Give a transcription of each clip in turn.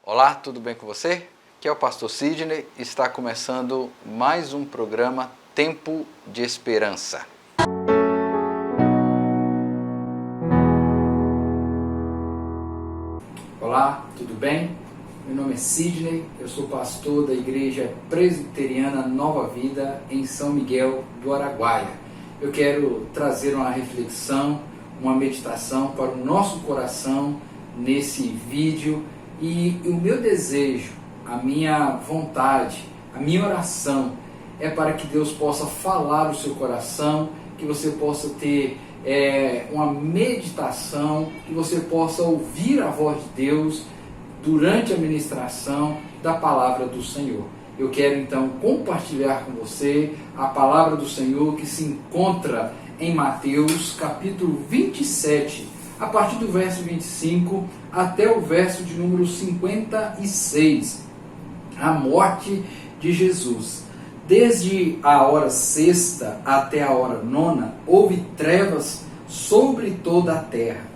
Olá, tudo bem com você? Aqui é o pastor Sidney e está começando mais um programa Tempo de Esperança. Olá, tudo bem? Meu nome é Sidney, eu sou pastor da Igreja Presbiteriana Nova Vida em São Miguel do Araguaia. Eu quero trazer uma reflexão, uma meditação para o nosso coração nesse vídeo. E o meu desejo, a minha vontade, a minha oração é para que Deus possa falar o seu coração, que você possa ter uma meditação, que você possa ouvir a voz de Deus durante a ministração da palavra do Senhor. Eu quero então compartilhar com você a palavra do Senhor que se encontra em Mateus capítulo 27, a partir do verso 25 até o verso de número 56, a morte de Jesus. Desde a hora sexta até a hora nona, houve trevas sobre toda a terra.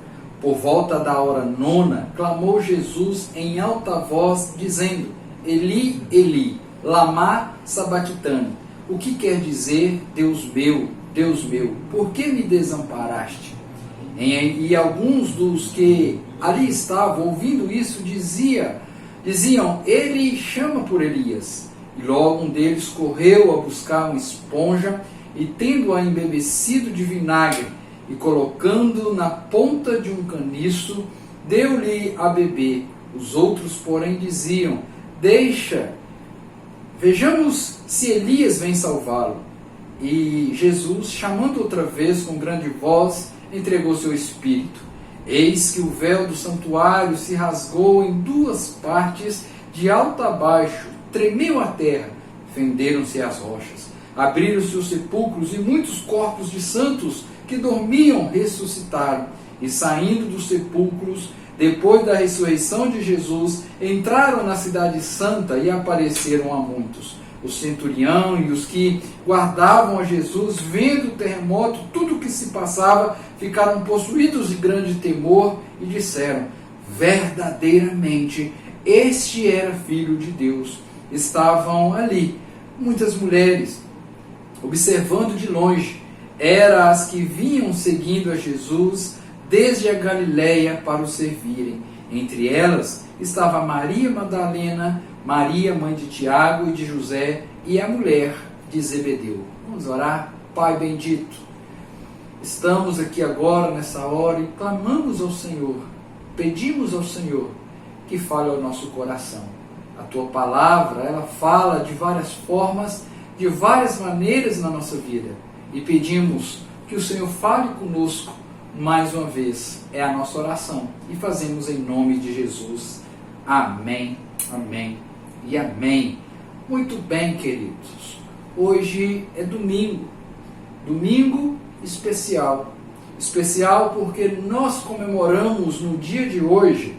Por volta da hora nona, clamou Jesus em alta voz, dizendo: Eli, Eli, lama sabachthani. O que quer dizer, Deus meu, por que me desamparaste? E alguns dos que ali estavam ouvindo isso diziam: ele chama por Elias. E logo um deles correu a buscar uma esponja e, tendo-a embebecido de vinagre e colocando na ponta de um caniço, deu-lhe a beber. Os outros, porém, diziam: deixa, vejamos se Elias vem salvá-lo. E Jesus, chamando outra vez com grande voz, entregou seu espírito. Eis que o véu do santuário se rasgou em duas partes, de alto a baixo, tremeu a terra, fenderam-se as rochas, abriram-se os sepulcros, e muitos corpos de santos que dormiam ressuscitaram, e saindo dos sepulcros, depois da ressurreição de Jesus, entraram na cidade santa e apareceram a muitos. O centurião e os que guardavam a Jesus, vendo o terremoto, tudo o que se passava, ficaram possuídos de grande temor e disseram: verdadeiramente, este era Filho de Deus. Estavam ali muitas mulheres, observando de longe. Eram as que vinham seguindo a Jesus desde a Galiléia para o servirem. Entre elas estava Maria Madalena, Maria, mãe de Tiago e de José, e a mulher de Zebedeu. Vamos orar? Pai bendito, estamos aqui agora, nessa hora, e clamamos ao Senhor, pedimos ao Senhor que fale ao nosso coração. A Tua palavra, ela fala de várias formas, de várias maneiras na nossa vida, e pedimos que o Senhor fale conosco mais uma vez. É a nossa oração, e fazemos em nome de Jesus. Amém, amém e amém. Muito bem, queridos, hoje é domingo especial porque nós comemoramos no dia de hoje,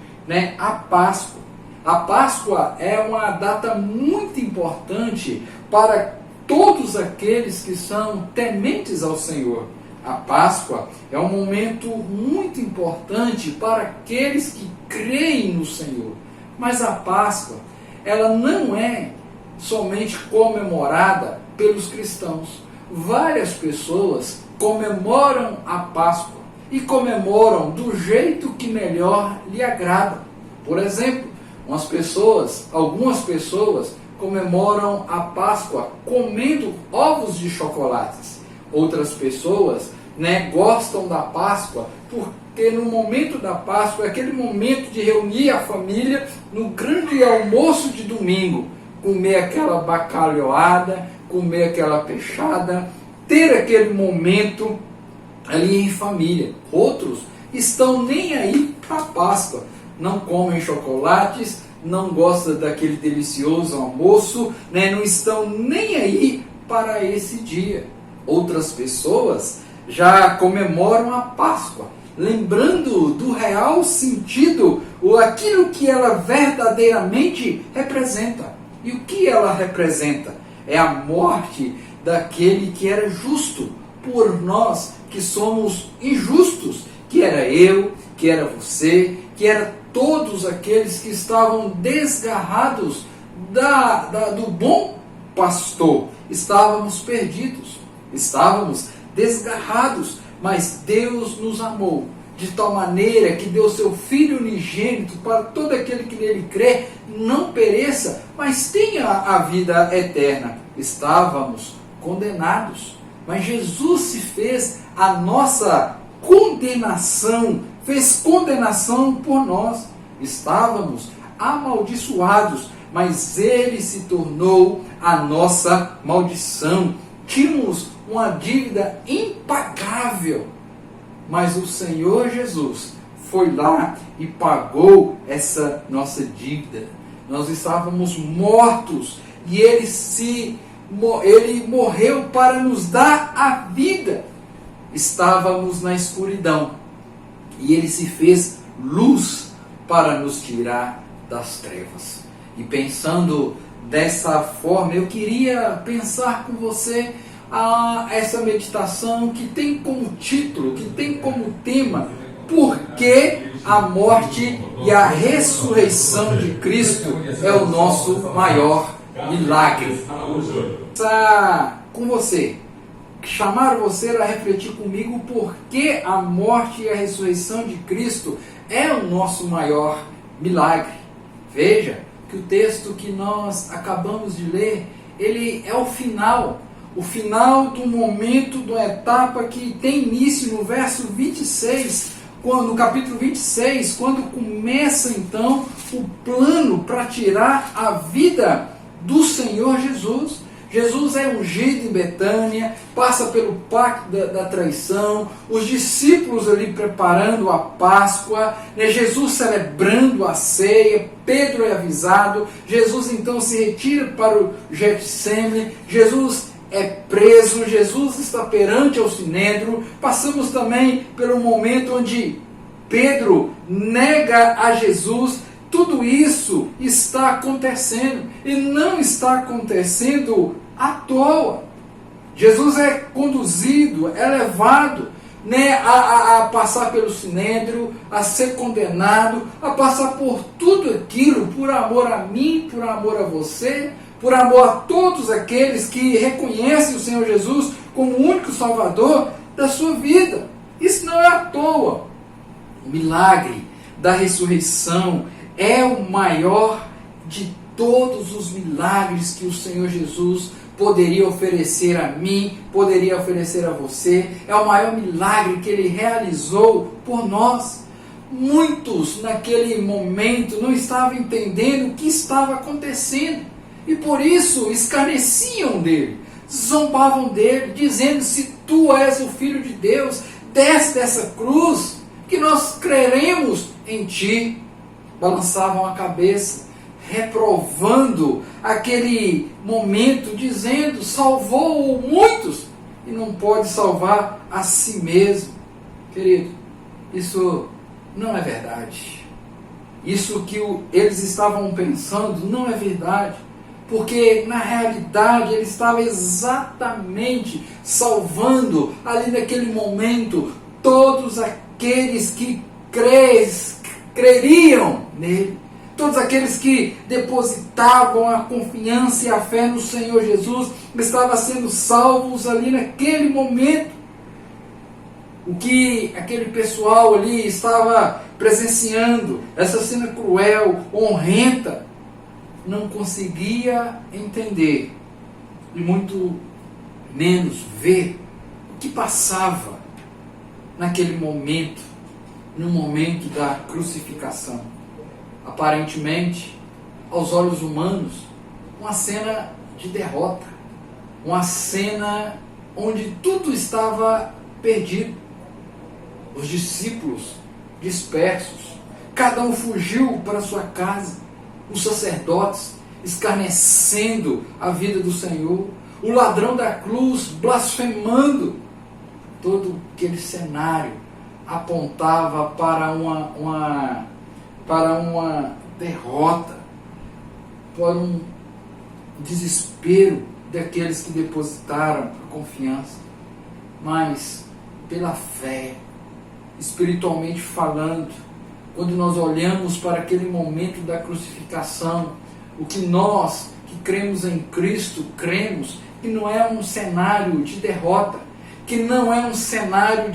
a Páscoa. A Páscoa é uma data muito importante para todos aqueles que são tementes ao Senhor. A Páscoa é um momento muito importante para aqueles que creem no Senhor. Mas a Páscoa, ela não é somente comemorada pelos cristãos. Várias pessoas comemoram a Páscoa e comemoram do jeito que melhor lhe agrada. Por exemplo, algumas pessoas comemoram a Páscoa comendo ovos de chocolates. Outras pessoas gostam da Páscoa porque no momento da Páscoa é aquele momento de reunir a família no grande almoço de domingo, comer aquela bacalhoada, comer aquela peixada, ter aquele momento ali em família. Outros estão nem aí para a Páscoa, não comem chocolates, não gostam daquele delicioso almoço, não estão nem aí para esse dia. Outras pessoas já comemoram a Páscoa, lembrando do real sentido, ou aquilo que ela verdadeiramente representa. E o que ela representa? É a morte daquele que era justo por nós que somos injustos, que era eu, que era você, que era todos aqueles que estavam desgarrados do bom pastor. Estávamos perdidos, estávamos desgarrados, mas Deus nos amou de tal maneira que deu seu Filho unigênito para todo aquele que nele crê, não pereça, mas tenha a vida eterna. Estávamos condenados, mas Jesus se fez a nossa condenação, fez condenação por nós. Estávamos amaldiçoados, mas Ele se tornou a nossa maldição. Tínhamos uma dívida impagável, mas o Senhor Jesus foi lá e pagou essa nossa dívida. Nós estávamos mortos e Ele morreu para nos dar a vida. Estávamos na escuridão e Ele se fez luz para nos tirar das trevas. E pensando dessa forma, eu queria pensar com você essa meditação que tem como título, que tem como tema, por que a morte e a ressurreição de Cristo é o nosso maior milagre. Com você, chamar você a refletir comigo por que a morte e a ressurreição de Cristo é o nosso maior milagre. Veja que o texto que nós acabamos de ler, ele é o final do momento, da etapa que tem início no verso 26, no capítulo 26, quando começa então o plano para tirar a vida do Senhor Jesus. Jesus é ungido em Betânia, passa pelo pacto da traição, os discípulos ali preparando a Páscoa, Jesus celebrando a ceia, Pedro é avisado, Jesus então se retira para o Getsemane, Jesus é preso, Jesus está perante ao Sinédrio. Passamos também pelo momento onde Pedro nega a Jesus. Tudo isso está acontecendo e não está acontecendo à toa. Jesus é conduzido, é levado a passar pelo Sinédrio, a ser condenado, a passar por tudo aquilo, por amor a mim, por amor a você, por amor a todos aqueles que reconhecem o Senhor Jesus como o único Salvador da sua vida. Isso não é à toa. O milagre da ressurreição é o maior de todos os milagres que o Senhor Jesus poderia oferecer a mim, poderia oferecer a você. É o maior milagre que Ele realizou por nós. Muitos naquele momento não estavam entendendo o que estava acontecendo e por isso escarneciam dele, zombavam dele, dizendo: se tu és o Filho de Deus, desce dessa cruz que nós creremos em ti. Balançavam a cabeça, reprovando aquele momento, dizendo: salvou muitos e não pode salvar a si mesmo. Querido, isso não é verdade. Isso que eles estavam pensando não é verdade, porque na realidade ele estava exatamente salvando ali naquele momento todos aqueles que creriam nele, todos aqueles que depositavam a confiança e a fé no Senhor Jesus estavam sendo salvos ali naquele momento. O que aquele pessoal ali estava presenciando, essa cena cruel, horrenda, não conseguia entender e muito menos ver o que passava naquele momento, no momento da crucificação. Aparentemente, aos olhos humanos, uma cena de derrota, uma cena onde tudo estava perdido. Os discípulos dispersos, cada um fugiu para sua casa, os sacerdotes escarnecendo a vida do Senhor, o ladrão da cruz blasfemando. Todo aquele cenário apontava para uma derrota, para um desespero daqueles que depositaram a confiança. Mas pela fé, espiritualmente falando, quando nós olhamos para aquele momento da crucificação, o que nós que cremos em Cristo cremos, que não é um cenário de derrota, que não é um cenário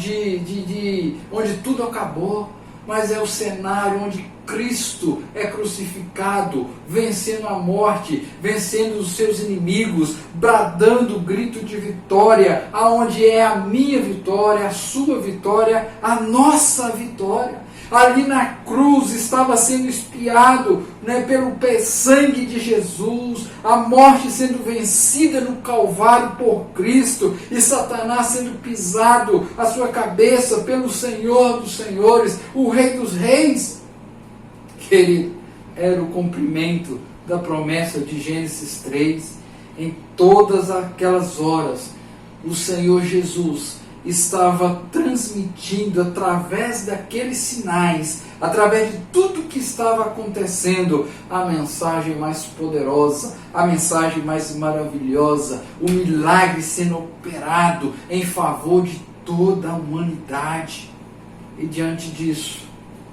onde tudo acabou, mas é o cenário onde Cristo é crucificado, vencendo a morte, vencendo os seus inimigos, bradando o grito de vitória, aonde é a minha vitória, a sua vitória, a nossa vitória. Ali na cruz estava sendo expiado, pelo sangue de Jesus, a morte sendo vencida no Calvário por Cristo, e Satanás sendo pisado a sua cabeça pelo Senhor dos Senhores, o Rei dos Reis. Querido, era o cumprimento da promessa de Gênesis 3. Em todas aquelas horas, o Senhor Jesus estava transmitindo através daqueles sinais, através de tudo que estava acontecendo, a mensagem mais poderosa, a mensagem mais maravilhosa, o milagre sendo operado em favor de toda a humanidade. E diante disso,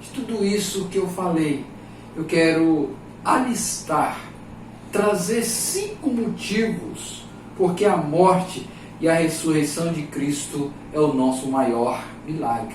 de tudo isso que eu falei, eu quero alistar, trazer 5 motivos porque a morte e a ressurreição de Cristo é o nosso maior milagre.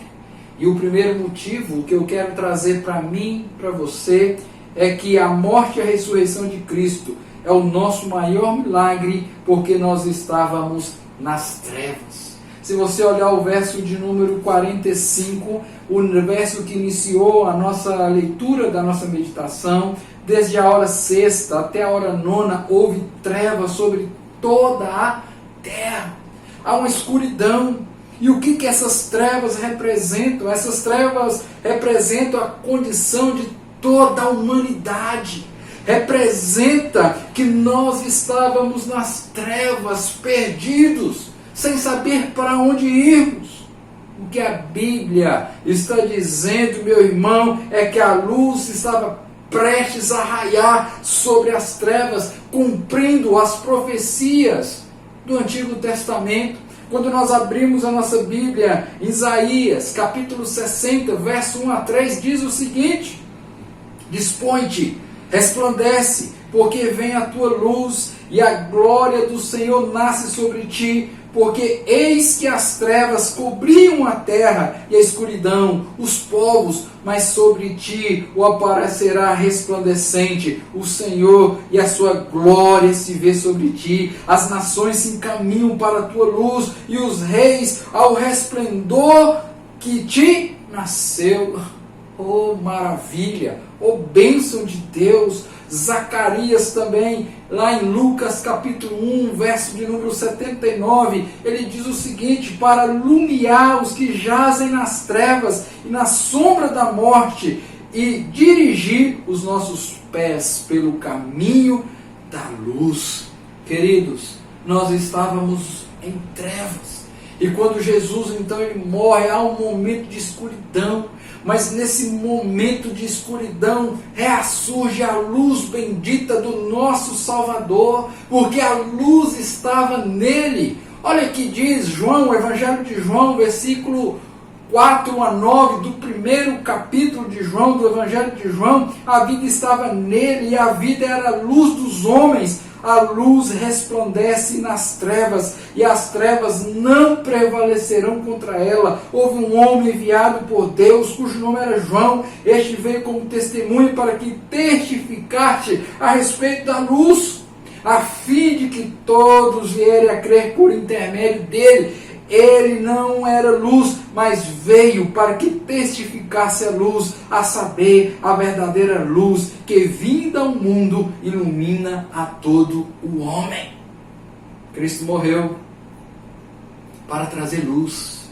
E o primeiro motivo que eu quero trazer para mim, para você, é que a morte e a ressurreição de Cristo é o nosso maior milagre, porque nós estávamos nas trevas. Se você olhar o verso de número 45, o verso que iniciou a nossa leitura da nossa meditação, desde a hora 6ª até a hora 9ª, houve trevas sobre toda a terra. Há uma escuridão. E o que essas trevas representam? Essas trevas representam a condição de toda a humanidade. Representa que nós estávamos nas trevas, perdidos, sem saber para onde irmos. O que a Bíblia está dizendo, meu irmão, é que a luz estava prestes a raiar sobre as trevas, cumprindo as profecias do Antigo Testamento. Quando nós abrimos a nossa Bíblia, Isaías, capítulo 60, verso 1 a 3, diz o seguinte: dispõe-te, resplandece, porque vem a tua luz, e a glória do Senhor nasce sobre ti, porque eis que as trevas cobriam a terra e a escuridão, os povos, mas sobre ti o aparecerá resplandecente, o Senhor, e a sua glória se vê sobre ti. As nações se encaminham para a tua luz, e os reis ao resplendor que te nasceu. Oh maravilha, oh bênção de Deus. Zacarias também, lá em Lucas capítulo 1, verso de número 79, ele diz o seguinte: para iluminar os que jazem nas trevas e na sombra da morte, e dirigir os nossos pés pelo caminho da luz. Queridos, nós estávamos em trevas, e quando Jesus então ele morre, há um momento de escuridão. Mas nesse momento de escuridão, ressurge a luz bendita do nosso Salvador, porque a luz estava nele. Olha que diz João, o Evangelho de João, versículo 4 a 9, do primeiro capítulo de João, do Evangelho de João: a vida estava nele, e a vida era a luz dos homens. A luz resplandece nas trevas, e as trevas não prevalecerão contra ela. Houve um homem enviado por Deus, cujo nome era João. Este veio como testemunho para que testificasse a respeito da luz, a fim de que todos vierem a crer por intermédio dele. Ele não era luz, mas veio para que testificasse a luz, a saber, a verdadeira luz, que vinda ao mundo ilumina a todo o homem. Cristo morreu para trazer luz,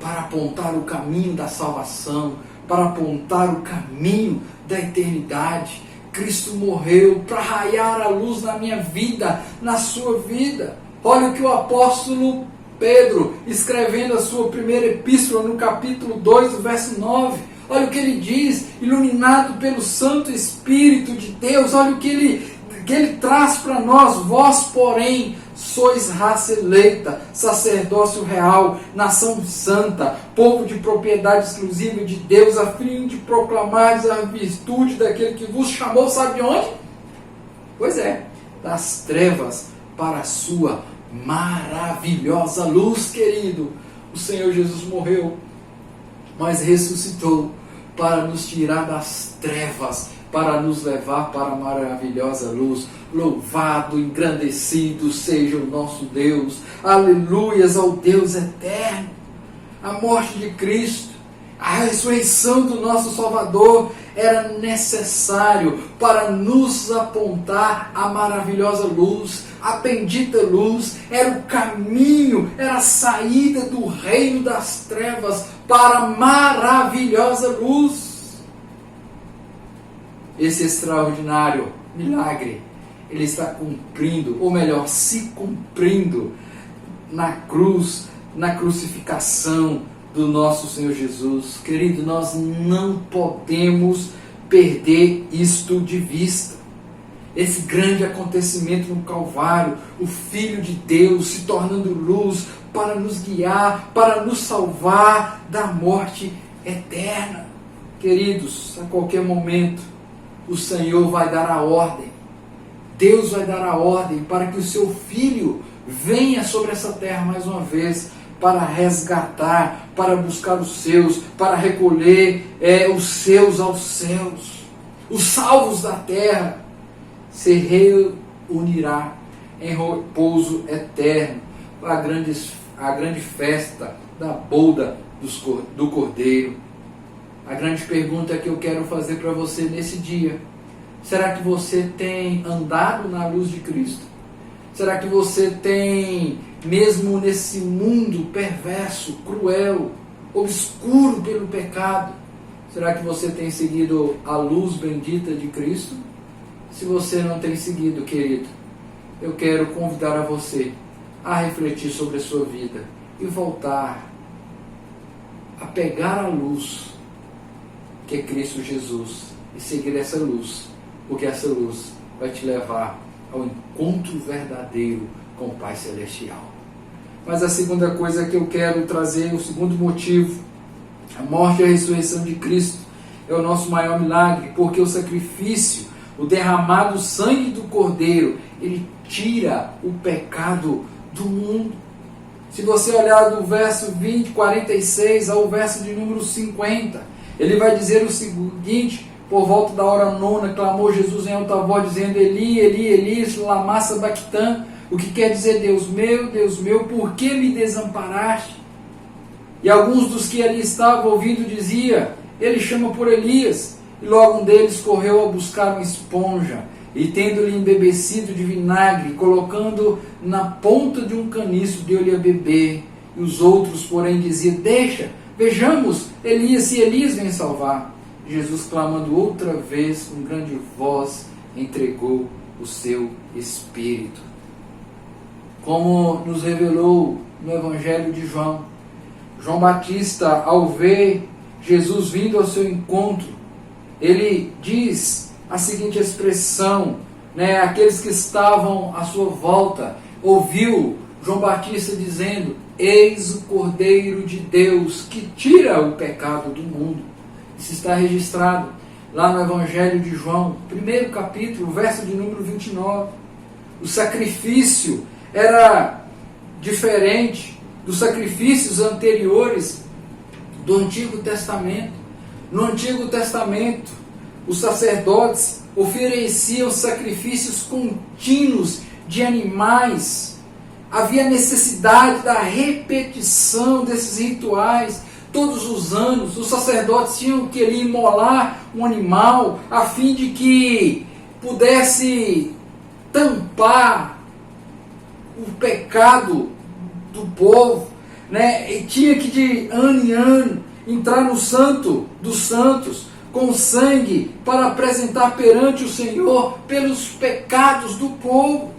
para apontar o caminho da salvação, para apontar o caminho da eternidade. Cristo morreu para raiar a luz na minha vida, na sua vida. Olha o que o apóstolo Pedro, escrevendo a sua primeira epístola, no capítulo 2, verso 9, olha o que ele diz: iluminado pelo Santo Espírito de Deus. Olha o que ele traz para nós: vós, porém, sois raça eleita, sacerdócio real, nação santa, povo de propriedade exclusiva de Deus, a fim de proclamar a virtude daquele que vos chamou, sabe de onde? Pois é, das trevas para a sua maravilhosa luz, querido. O Senhor Jesus morreu, mas ressuscitou para nos tirar das trevas, para nos levar para a maravilhosa luz. Louvado, engrandecido seja o nosso Deus. Aleluias ao Deus eterno. A morte de Cristo, a ressurreição do nosso Salvador era necessário para nos apontar a maravilhosa luz, a bendita luz. Era o caminho, era a saída do reino das trevas para a maravilhosa luz. Esse extraordinário milagre, ele está cumprindo, ou melhor, se cumprindo na cruz, na crucificação do nosso Senhor Jesus. Querido, nós não podemos perder isto de vista. Esse grande acontecimento no Calvário, o Filho de Deus se tornando luz para nos guiar, para nos salvar da morte eterna. Queridos, a qualquer momento, o Senhor vai dar a ordem, Deus vai dar a ordem para que o seu Filho venha sobre essa terra mais uma vez, para resgatar, para buscar os seus, para recolher os seus aos céus. Os salvos da terra se reunirá em repouso eterno, a grande festa da boda do Cordeiro. A grande pergunta que eu quero fazer para você nesse dia: será que você tem andado na luz de Cristo? Será que você tem, mesmo nesse mundo perverso, cruel, obscuro pelo pecado, será que você tem seguido a luz bendita de Cristo? Se você não tem seguido, querido, eu quero convidar a você a refletir sobre a sua vida e voltar a pegar a luz que é Cristo Jesus e seguir essa luz, porque essa luz vai te levar ao encontro verdadeiro com o Pai Celestial. Mas a segunda coisa que eu quero trazer, o segundo motivo, a morte e a ressurreição de Cristo é o nosso maior milagre, porque o sacrifício, o derramado sangue do Cordeiro, ele tira o pecado do mundo. Se você olhar do verso 46 ao verso de número 50, ele vai dizer o seguinte: por volta da hora nona, clamou Jesus em alta voz, dizendo: Eli, Eli, Eli, lama sabachthani, o que quer dizer: Deus meu, por que me desamparaste? E alguns dos que ali estavam ouvindo dizia: ele chama por Elias. E logo um deles correu a buscar uma esponja, e tendo-lhe embebecido de vinagre, colocando na ponta de um caniço, deu-lhe a beber. E os outros, porém, diziam: deixa, vejamos Elias, se Elias vem salvar. Jesus, clamando outra vez com grande voz, entregou o seu Espírito. Como nos revelou no Evangelho de João, João Batista, ao ver Jesus vindo ao seu encontro, ele diz a seguinte expressão, aqueles que estavam à sua volta, ouviu João Batista dizendo: eis o Cordeiro de Deus que tira o pecado do mundo. Isso está registrado lá no Evangelho de João, primeiro capítulo, verso de número 29. O sacrifício era diferente dos sacrifícios anteriores do Antigo Testamento. No Antigo Testamento, os sacerdotes ofereciam sacrifícios contínuos de animais. Havia necessidade da repetição desses rituais. Todos os anos, os sacerdotes tinham que imolar um animal a fim de que pudesse tampar o pecado do povo, E tinha que de ano em ano entrar no Santo dos Santos com sangue para apresentar perante o Senhor pelos pecados do povo.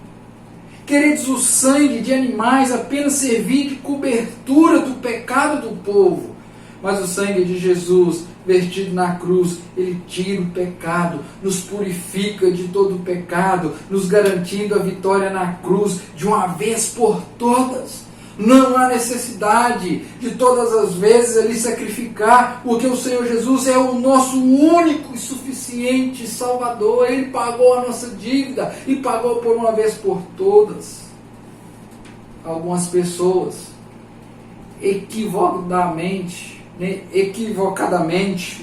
Queridos, o sangue de animais apenas servia de cobertura do pecado do povo, Mas o sangue de Jesus, vertido na cruz, ele tira o pecado, nos purifica de todo o pecado, nos garantindo a vitória na cruz de uma vez por todas. Não há necessidade de todas as vezes ele sacrificar, porque o Senhor Jesus é o nosso único e suficiente Salvador. Ele pagou a nossa dívida e pagou por uma vez por todas. Algumas pessoas equivocadamente,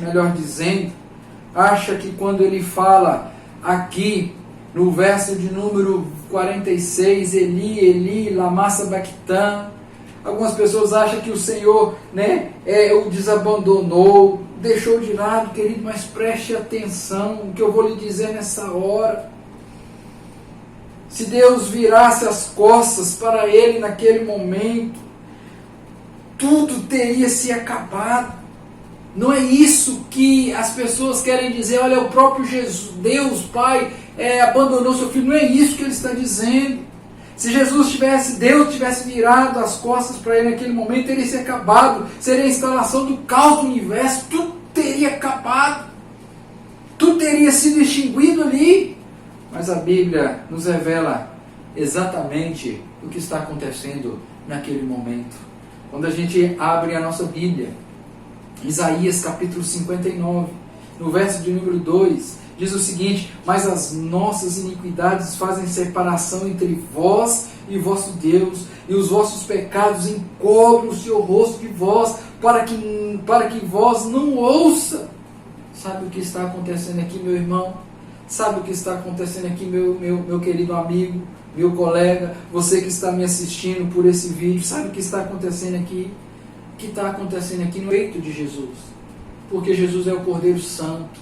melhor dizendo, acha que quando ele fala aqui no verso de número 46, Eli, Eli, lama sabachthani, algumas pessoas acham que o Senhor o desabandonou, deixou de lado, querido, mas preste atenção o que eu vou lhe dizer nessa hora. Se Deus virasse as costas para ele naquele momento, tudo teria se acabado. Não é isso que as pessoas querem dizer. Olha, o próprio Jesus, Deus Pai, abandonou seu filho. Não é isso que ele está dizendo. Se Deus tivesse virado as costas para ele naquele momento, teria se acabado. Seria a instalação do caos do universo. Tudo teria acabado. Tudo teria sido extinguido ali. Mas a Bíblia nos revela exatamente o que está acontecendo naquele momento. Quando a gente abre a nossa Bíblia, Isaías capítulo 59, no verso de número 2, diz o seguinte: mas as nossas iniquidades fazem separação entre vós e vosso Deus, e os vossos pecados encobrem o seu rosto de vós, para que vós não ouça. Sabe o que está acontecendo aqui, meu irmão? Sabe o que está acontecendo aqui, meu querido amigo, meu colega, você que está me assistindo por esse vídeo? Sabe o que está acontecendo aqui? O que está acontecendo aqui no peito de Jesus? Porque Jesus é o Cordeiro Santo,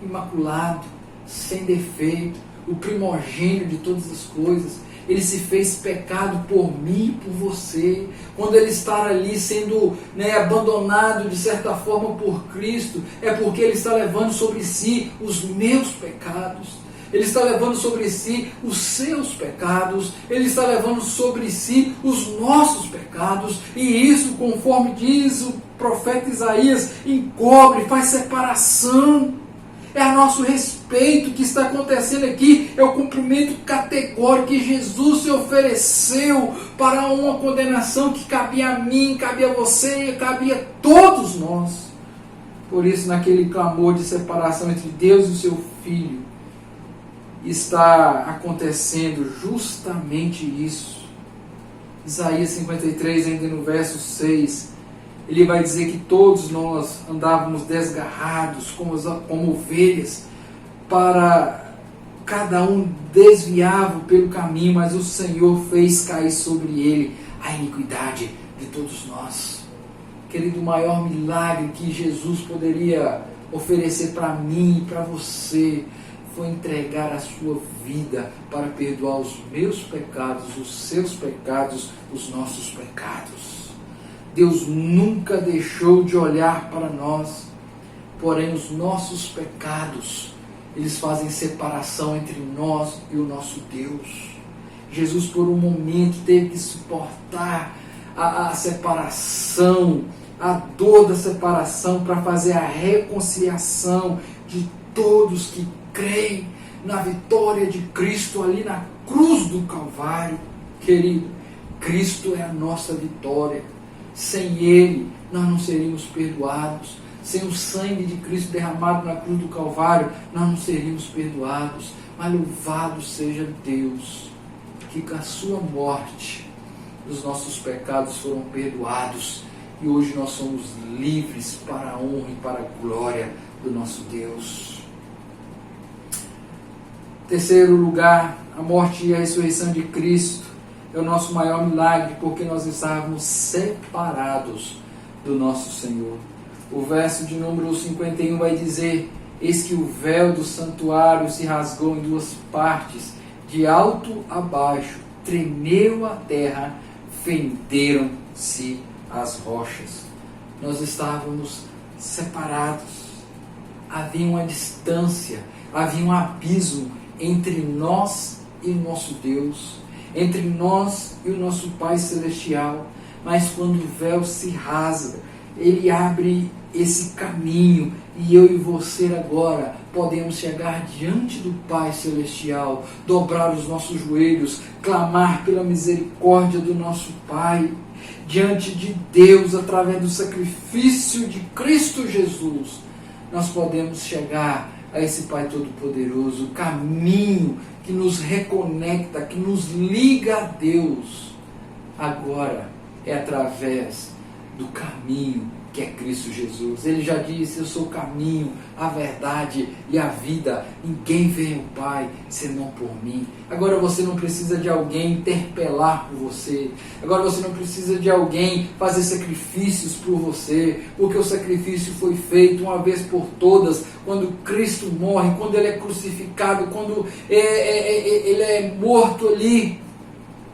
imaculado, sem defeito, o primogênito de todas as coisas. Ele se fez pecado por mim e por você. Quando ele está ali sendo abandonado de certa forma por Cristo, é porque ele está levando sobre si os meus pecados. Ele está levando sobre si os seus pecados. Ele está levando sobre si os nossos pecados. E isso, conforme diz o profeta Isaías, encobre, faz separação. É a nosso respeito que está acontecendo aqui. É o cumprimento categórico que Jesus se ofereceu para uma condenação que cabia a mim, cabia a você e cabia a todos nós. Por isso, naquele clamor de separação entre Deus e o seu Filho, está acontecendo justamente isso. Isaías 53, ainda no verso 6, ele vai dizer que todos nós andávamos desgarrados como ovelhas, para cada um desviava pelo caminho, mas o Senhor fez cair sobre ele a iniquidade de todos nós. Querido, o maior milagre que Jesus poderia oferecer para mim e para você foi entregar a sua vida para perdoar os meus pecados, os seus pecados, os nossos pecados. Deus nunca deixou de olhar para nós, porém os nossos pecados, eles fazem separação entre nós e o nosso Deus. Jesus por um momento teve que suportar a separação, a dor da separação, para fazer a reconciliação de todos que creem na vitória de Cristo ali na cruz do Calvário. Querido, Cristo é a nossa vitória. Sem Ele, nós não seríamos perdoados. Sem o sangue de Cristo derramado na cruz do Calvário, nós não seríamos perdoados. Mas louvado seja Deus, que com a sua morte, os nossos pecados foram perdoados. E hoje nós somos livres para a honra e para a glória do nosso Deus. Terceiro lugar, a morte e a ressurreição de Cristo é o nosso maior milagre, porque nós estávamos separados do nosso Senhor. O verso de número 51 vai dizer: eis que o véu do santuário se rasgou em duas partes, de alto a baixo, tremeu a terra, fenderam-se as rochas. Nós estávamos separados, havia uma distância, havia um abismo entre nós e o nosso Deus, entre nós e o nosso Pai Celestial. Mas quando o véu se rasga Ele abre esse caminho e eu e você agora podemos chegar diante do Pai Celestial, dobrar os nossos joelhos, clamar pela misericórdia do nosso Pai, diante de Deus, através do sacrifício de Cristo Jesus. Nós podemos chegar a esse Pai Todo-Poderoso, o caminho que nos reconecta, que nos liga a Deus. Agora é através do caminho que é Cristo Jesus. Ele já disse: eu sou o caminho, a verdade e a vida. Ninguém vem ao Pai senão por mim. Agora você não precisa de alguém interpelar por você. Agora você não precisa de alguém fazer sacrifícios por você, porque o sacrifício foi feito uma vez por todas, quando Cristo morre, quando Ele é crucificado, quando Ele é morto ali.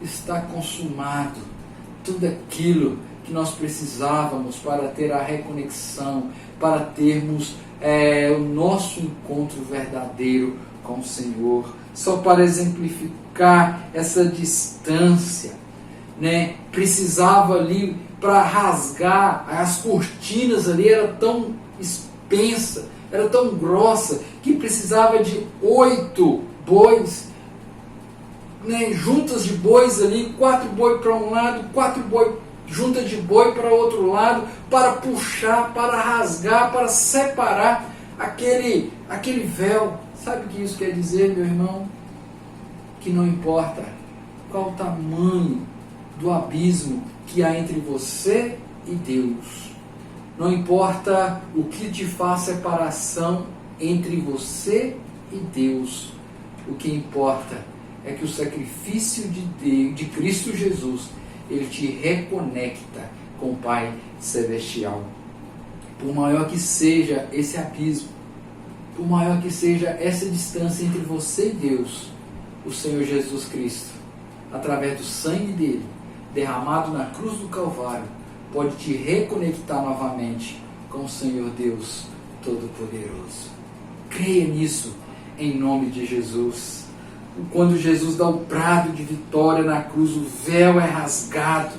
Está consumado tudo aquilo que nós precisávamos para ter a reconexão, para termos o nosso encontro verdadeiro com o Senhor. Só para exemplificar essa distância, né? Precisava ali, para rasgar as cortinas ali, era tão expensa, era tão grossa, que precisava de 8 bois, né? Juntas de bois ali, 4 bois para um lado, 4 bois junta de boi para o outro lado, para puxar, para rasgar, para separar aquele véu. Sabe o que isso quer dizer, meu irmão? Que não importa qual o tamanho do abismo que há entre você e Deus, não importa o que te faz separação entre você e Deus, o que importa é que o sacrifício de Cristo Jesus, Ele te reconecta com o Pai Celestial. Por maior que seja esse abismo, por maior que seja essa distância entre você e Deus, o Senhor Jesus Cristo, através do sangue dele, derramado na cruz do Calvário, pode te reconectar novamente com o Senhor Deus Todo-Poderoso. Creia nisso, em nome de Jesus. Quando Jesus dá o brado de vitória na cruz, o véu é rasgado,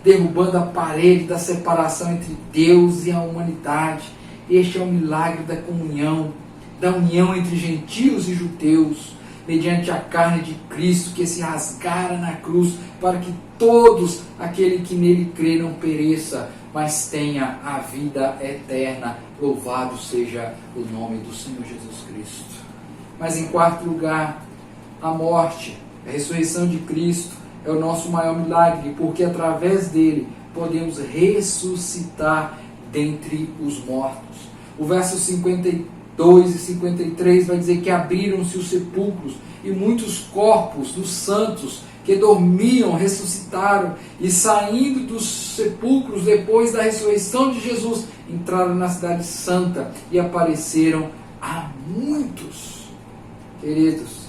derrubando a parede da separação entre Deus e a humanidade. Este é o milagre da comunhão, da união entre gentios e judeus, mediante a carne de Cristo que se rasgara na cruz, para que todos aquele que nele crê não pereça, mas tenha a vida eterna. Louvado seja o nome do Senhor Jesus Cristo. Mas em quarto lugar, a morte, a ressurreição de Cristo é o nosso maior milagre, porque através dele podemos ressuscitar dentre os mortos. O verso 52 e 53 vai dizer que abriram-se os sepulcros e muitos corpos dos santos que dormiam ressuscitaram, e saindo dos sepulcros depois da ressurreição de Jesus, entraram na cidade santa e apareceram a muitos. Queridos,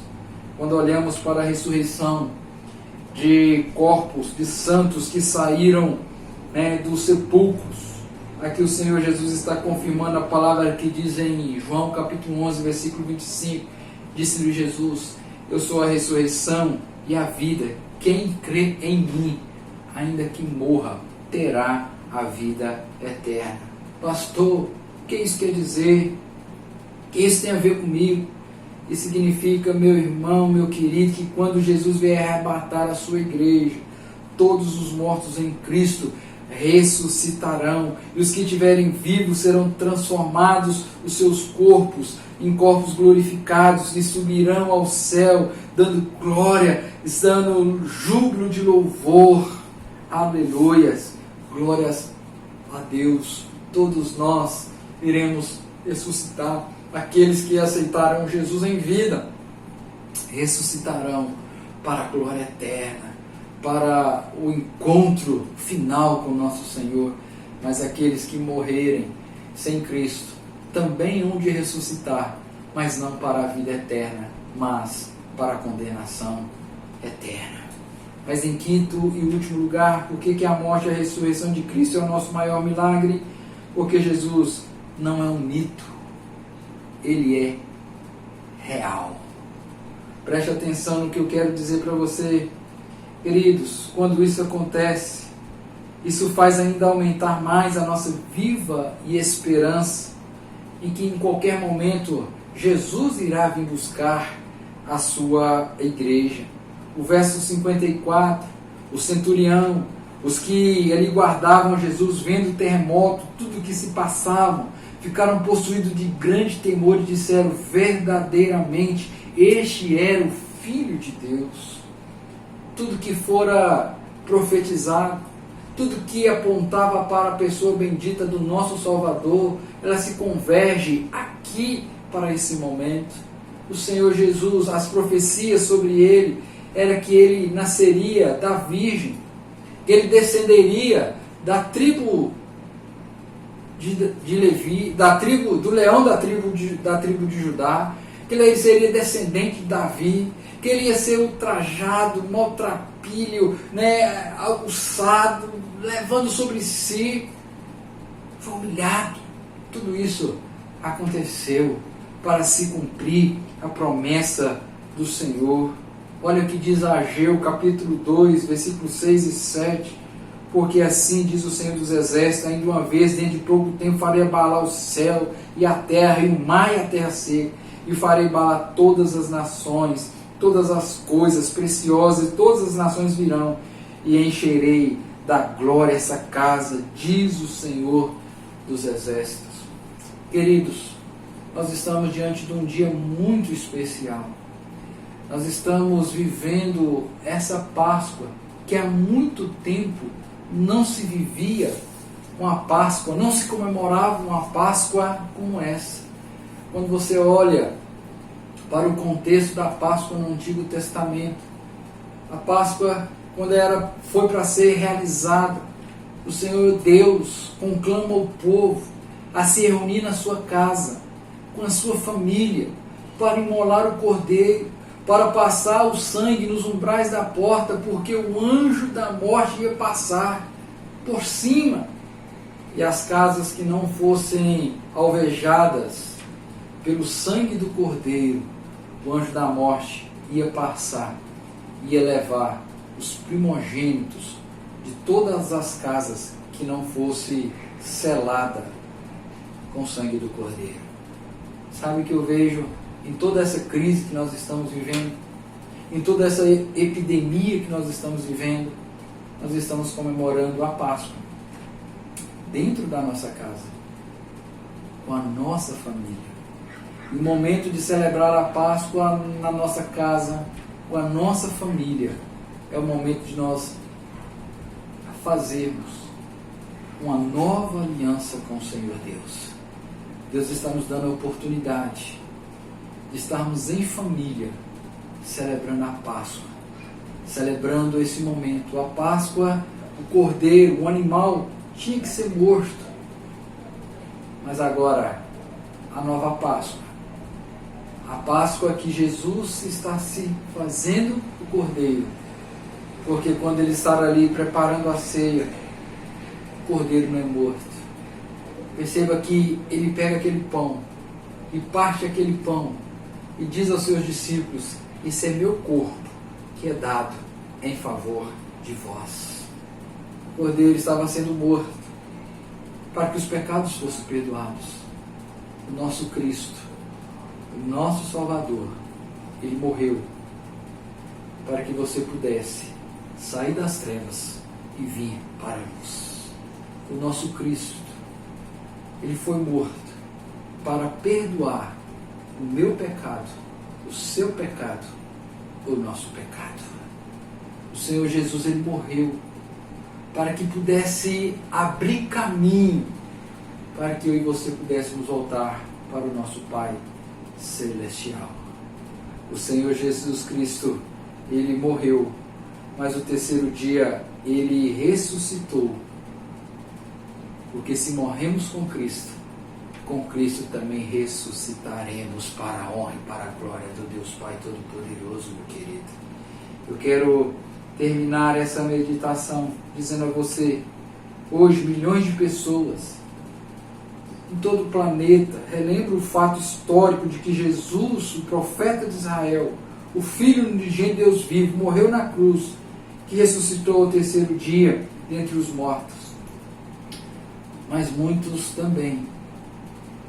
quando olhamos para a ressurreição de corpos, de santos que saíram, dos sepulcros, aqui o Senhor Jesus está confirmando a palavra que diz em João capítulo 11, versículo 25, disse-lhe Jesus: eu sou a ressurreição e a vida, quem crê em mim, ainda que morra, terá a vida eterna. Pastor, o que isso quer dizer? O que isso tem a ver comigo? Isso significa, meu irmão, meu querido, que quando Jesus vier arrebatar a sua igreja, todos os mortos em Cristo ressuscitarão, e os que estiverem vivos serão transformados, os seus corpos, em corpos glorificados, e subirão ao céu, dando glória, dando júbilo de louvor. Aleluias, glórias a Deus. Todos nós iremos ressuscitar. Aqueles que aceitaram Jesus em vida ressuscitarão para a glória eterna, para o encontro final com o nosso Senhor. Mas aqueles que morrerem sem Cristo também hão de ressuscitar, mas não para a vida eterna, mas para a condenação eterna. Mas em quinto e último lugar, por que a morte e a ressurreição de Cristo é o nosso maior milagre? Porque Jesus não é um mito, ele é real. Preste atenção no que eu quero dizer para você. Queridos, quando isso acontece, Isso faz ainda aumentar mais a nossa viva e esperança em que em qualquer momento Jesus irá vir buscar a sua igreja. O verso 54, o centurião, os que ali guardavam Jesus, vendo o terremoto, tudo o que se passava, ficaram possuídos de grande temor e disseram: verdadeiramente, este era o Filho de Deus. Tudo que fora profetizado, tudo que apontava para a pessoa bendita do nosso Salvador, ela se converge aqui para esse momento. O Senhor Jesus, as profecias sobre ele, era que ele nasceria da Virgem, que ele descenderia da tribo de Levi, do leão da tribo de Judá, que ele seria descendente de Davi, que ele ia ser ultrajado, maltrapilho, aguçado, levando sobre si, foi humilhado. Tudo isso aconteceu para se cumprir a promessa do Senhor. Olha o que diz Ageu, capítulo 2, versículos 6 e 7. Porque assim diz o Senhor dos Exércitos: ainda uma vez, dentro de pouco tempo, farei abalar o céu e a terra, e o mar e a terra seca, e farei abalar todas as nações, todas as coisas preciosas, todas as nações virão, e encherei da glória essa casa, diz o Senhor dos Exércitos. Queridos, nós estamos diante de um dia muito especial. Nós estamos vivendo essa Páscoa que há muito tempo não se vivia uma Páscoa, não se comemorava uma Páscoa como essa. Quando você olha para o contexto da Páscoa no Antigo Testamento, a Páscoa, quando foi para ser realizada, o Senhor Deus conclama o povo a se reunir na sua casa, com a sua família, para imolar o cordeiro, para passar o sangue nos umbrais da porta, porque o anjo da morte ia passar por cima, e as casas que não fossem alvejadas pelo sangue do cordeiro, o anjo da morte ia passar, ia levar os primogênitos de todas as casas que não fosse selada com o sangue do cordeiro. Sabe o que eu vejo em toda essa crise que nós estamos vivendo, em toda essa epidemia que nós estamos vivendo? Nós estamos comemorando a Páscoa dentro da nossa casa, com a nossa família. E o momento de celebrar a Páscoa na nossa casa, com a nossa família, é o momento de nós fazermos uma nova aliança com o Senhor Deus. Deus está nos dando a oportunidade de estarmos em família, celebrando a Páscoa, celebrando esse momento. A Páscoa, o cordeiro, o animal tinha que ser morto, mas agora a nova Páscoa, a Páscoa que Jesus está se fazendo o cordeiro, porque quando ele está ali preparando a ceia, o cordeiro não é morto. Perceba que ele pega aquele pão e parte aquele pão e diz aos seus discípulos: esse é meu corpo que é dado em favor de vós. O cordeiro estava sendo morto para que os pecados fossem perdoados. O nosso Cristo, o nosso Salvador, ele morreu para que você pudesse sair das trevas e vir para a luz. O nosso Cristo, ele foi morto para perdoar o meu pecado, o seu pecado, o nosso pecado. O Senhor Jesus, ele morreu para que pudesse abrir caminho para que eu e você pudéssemos voltar para o nosso Pai Celestial. O Senhor Jesus Cristo, ele morreu, mas o terceiro dia ele ressuscitou. Porque se morremos com Cristo também ressuscitaremos para a honra e para a glória do Deus Pai Todo-Poderoso, meu querido. Eu quero terminar essa meditação dizendo a você: hoje milhões de pessoas em todo o planeta relembram o fato histórico de que Jesus, o profeta de Israel, o Filho unigênito de Deus vivo, morreu na cruz, que ressuscitou ao terceiro dia dentre os mortos, mas muitos também,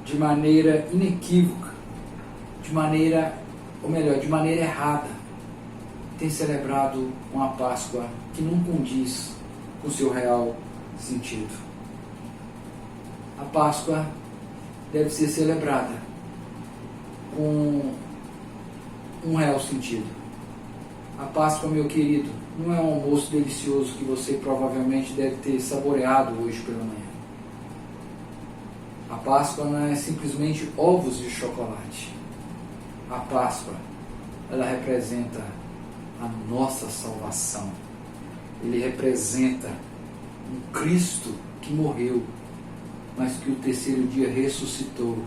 de maneira inequívoca, de maneira errada, têm celebrado uma Páscoa que não condiz com o seu real sentido. A Páscoa deve ser celebrada com um real sentido. A Páscoa, meu querido, não é um almoço delicioso que você provavelmente deve ter saboreado hoje pela manhã. A Páscoa não é simplesmente ovos de chocolate. A Páscoa, ela representa a nossa salvação. Ele representa um Cristo que morreu, mas que o terceiro dia ressuscitou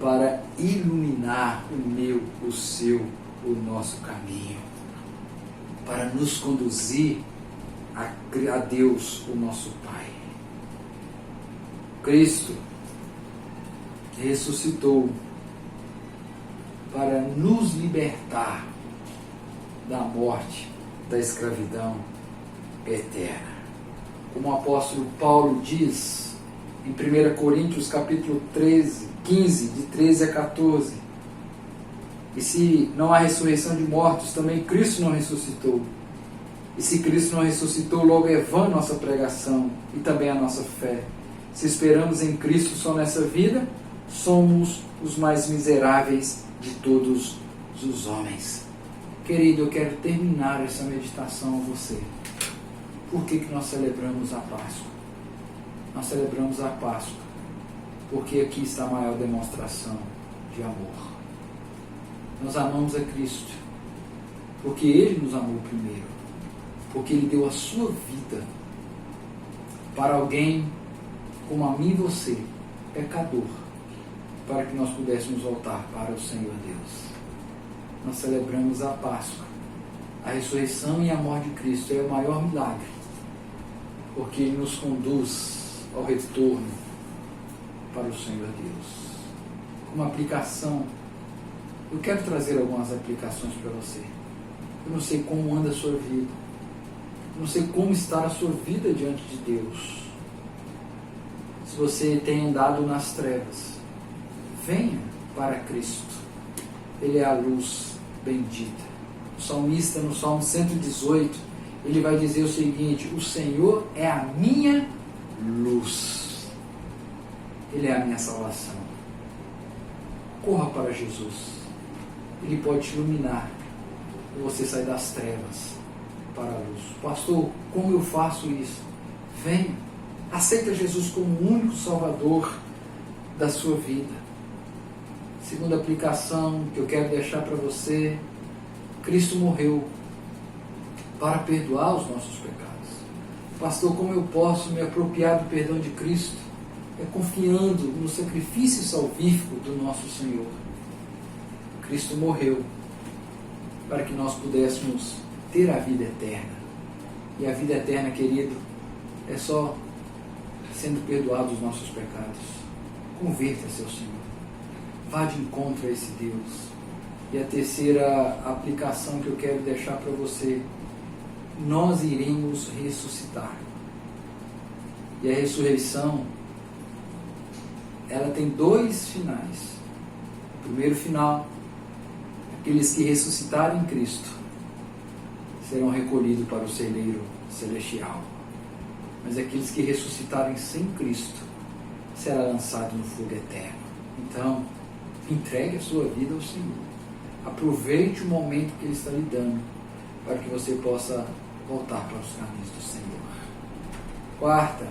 para iluminar o meu, o seu, o nosso caminho, para nos conduzir a Deus, o nosso Pai. Cristo ressuscitou para nos libertar da morte, da escravidão eterna. Como o apóstolo Paulo diz em 1 Coríntios capítulo 15, de 13 a 14, e se não há ressurreição de mortos, também Cristo não ressuscitou. E se Cristo não ressuscitou, logo é vã nossa pregação e também a nossa fé. Se esperamos em Cristo só nessa vida, somos os mais miseráveis de todos os homens. Querido, eu quero terminar essa meditação a você. Por que nós celebramos a Páscoa? Nós celebramos a Páscoa porque aqui está a maior demonstração de amor. Nós amamos a Cristo porque Ele nos amou primeiro, porque Ele deu a sua vida para alguém como a mim e você, pecador, para que nós pudéssemos voltar para o Senhor Deus. Nós celebramos a Páscoa. A ressurreição e a morte de Cristo é o maior milagre, porque Ele nos conduz ao retorno para o Senhor Deus. Como aplicação, eu quero trazer algumas aplicações para você. Eu não sei como anda a sua vida. Eu não sei como está a sua vida diante de Deus. Se você tem andado nas trevas, venha para Cristo. Ele é a luz bendita. O salmista, no Salmo 118, ele vai dizer o seguinte: o Senhor é a minha luz. Ele é a minha salvação. Corra para Jesus. Ele pode te iluminar e você sair das trevas para a luz. Pastor, como eu faço isso? Venha. Aceita Jesus como o único Salvador da sua vida. Segunda aplicação que eu quero deixar para você: Cristo morreu para perdoar os nossos pecados. Pastor, como eu posso me apropriar do perdão de Cristo? É confiando no sacrifício salvífico do nosso Senhor. Cristo morreu para que nós pudéssemos ter a vida eterna. E a vida eterna, querido, é só sendo perdoados os nossos pecados. Converta-se ao Senhor. Vá de encontro a esse Deus. E a terceira aplicação que eu quero deixar para você: nós iremos ressuscitar. E a ressurreição, ela tem dois finais. O primeiro final: aqueles que ressuscitarem em Cristo serão recolhidos para o celeiro celestial. Mas aqueles que ressuscitarem sem Cristo será lançado no fogo eterno. Então, entregue a sua vida ao Senhor. Aproveite o momento que Ele está lhe dando para que você possa voltar para os caminhos do Senhor. Quarta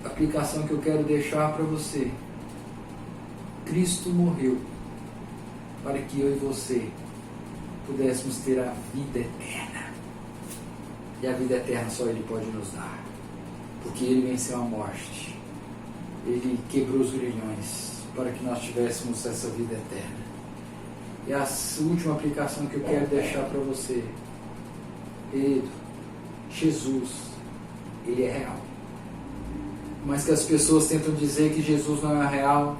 aplicação que eu quero deixar para você: Cristo morreu para que eu e você pudéssemos ter a vida eterna. E a vida eterna só Ele pode nos dar, porque Ele venceu a morte. Ele quebrou os grilhões para que nós tivéssemos essa vida eterna. E a última aplicação que eu quero deixar para você: querido, Jesus, Ele é real. Mas que as pessoas tentam dizer que Jesus não é real,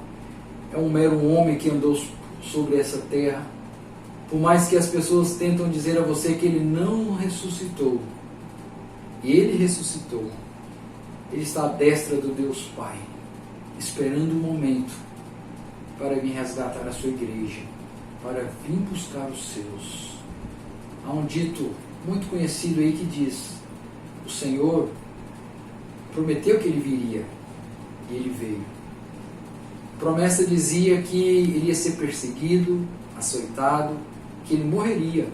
é um mero homem que andou sobre essa terra. Por mais que as pessoas tentam dizer a você que Ele não ressuscitou, Ele ressuscitou. Ele está à destra do Deus Pai, esperando um momento para vir resgatar a sua igreja, para vir buscar os seus. Há um dito muito conhecido aí que diz: o Senhor prometeu que ele viria, e ele veio. A promessa dizia que iria ser perseguido, açoitado, que ele morreria,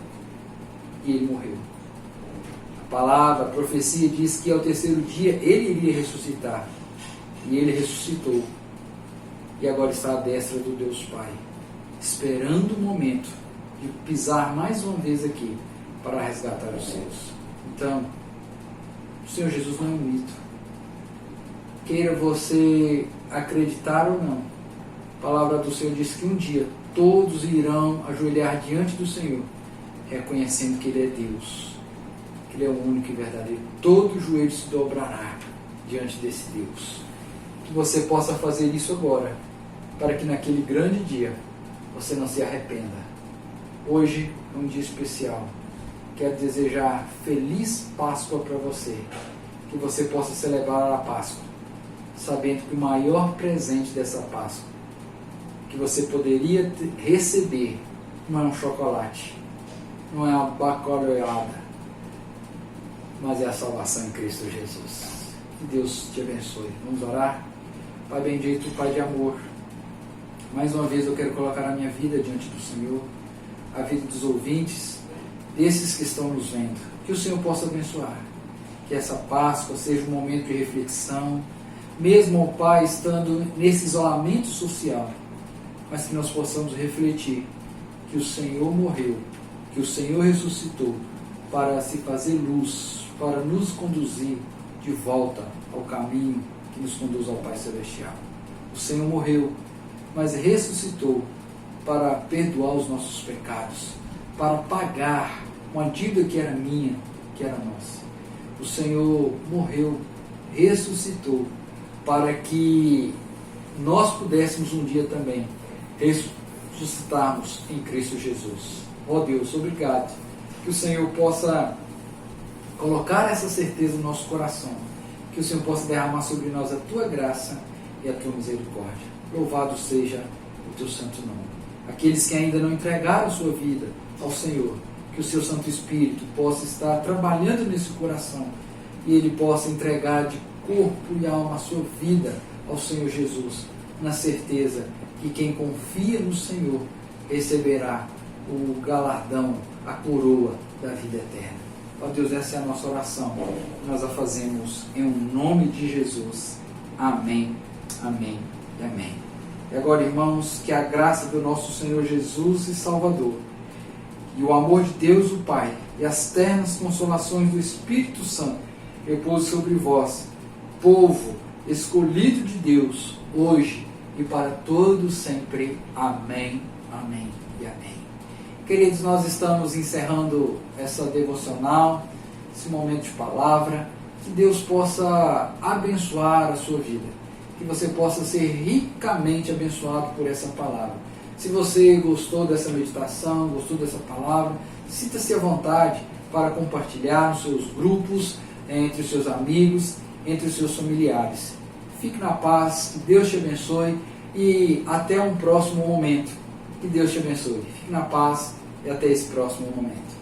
e ele morreu. A palavra, a profecia diz que ao terceiro dia ele iria ressuscitar, e ele ressuscitou, e agora está à destra do Deus Pai, esperando o momento de pisar mais uma vez aqui para resgatar os seus. Então, o Senhor Jesus não é um mito. Queira você acreditar ou não, a palavra do Senhor diz que um dia todos irão ajoelhar diante do Senhor, reconhecendo que Ele é Deus, que Ele é o único e verdadeiro. Todo joelho se dobrará diante desse Deus. Que você possa fazer isso agora, para que naquele grande dia você não se arrependa. Hoje é um dia especial. Quero desejar feliz Páscoa para você. Que você possa celebrar a Páscoa, sabendo que o maior presente dessa Páscoa que você poderia receber não é um chocolate, não é uma bacalhoada, mas é a salvação em Cristo Jesus. Que Deus te abençoe. Vamos orar? Pai bendito, Pai de amor, mais uma vez eu quero colocar a minha vida diante do Senhor, a vida dos ouvintes, desses que estão nos vendo. Que o Senhor possa abençoar, que essa Páscoa seja um momento de reflexão, mesmo o Pai estando nesse isolamento social, mas que nós possamos refletir que o Senhor morreu, que o Senhor ressuscitou para se fazer luz, para nos conduzir de volta ao caminho que nos conduz ao Pai Celestial. O Senhor morreu, mas ressuscitou para perdoar os nossos pecados, para pagar uma dívida que era minha, que era nossa. O Senhor morreu, ressuscitou, para que nós pudéssemos um dia também ressuscitarmos em Cristo Jesus. Ó Deus, obrigado. Que o Senhor possa colocar essa certeza no nosso coração. Que o Senhor possa derramar sobre nós a Tua graça e a Tua misericórdia. Louvado seja o Teu santo nome. Aqueles que ainda não entregaram sua vida ao Senhor, que o Seu Santo Espírito possa estar trabalhando nesse coração e Ele possa entregar de corpo e alma a sua vida ao Senhor Jesus, na certeza que quem confia no Senhor receberá o galardão, a coroa da vida eterna. Ó Deus, essa é a nossa oração. Nós a fazemos em nome de Jesus. Amém, amém e amém. E agora, irmãos, que a graça do nosso Senhor Jesus e Salvador, e o amor de Deus o Pai, e as ternas consolações do Espírito Santo repouse sobre vós, povo escolhido de Deus, hoje e para todos sempre. Amém, amém e amém. Queridos, nós estamos encerrando essa devocional, esse momento de palavra. Que Deus possa abençoar a sua vida, que você possa ser ricamente abençoado por essa palavra. Se você gostou dessa meditação, gostou dessa palavra, sinta-se à vontade para compartilhar nos seus grupos, entre os seus amigos, entre os seus familiares. Fique na paz, que Deus te abençoe e até um próximo momento. Que Deus te abençoe. Fique na paz e até esse próximo momento.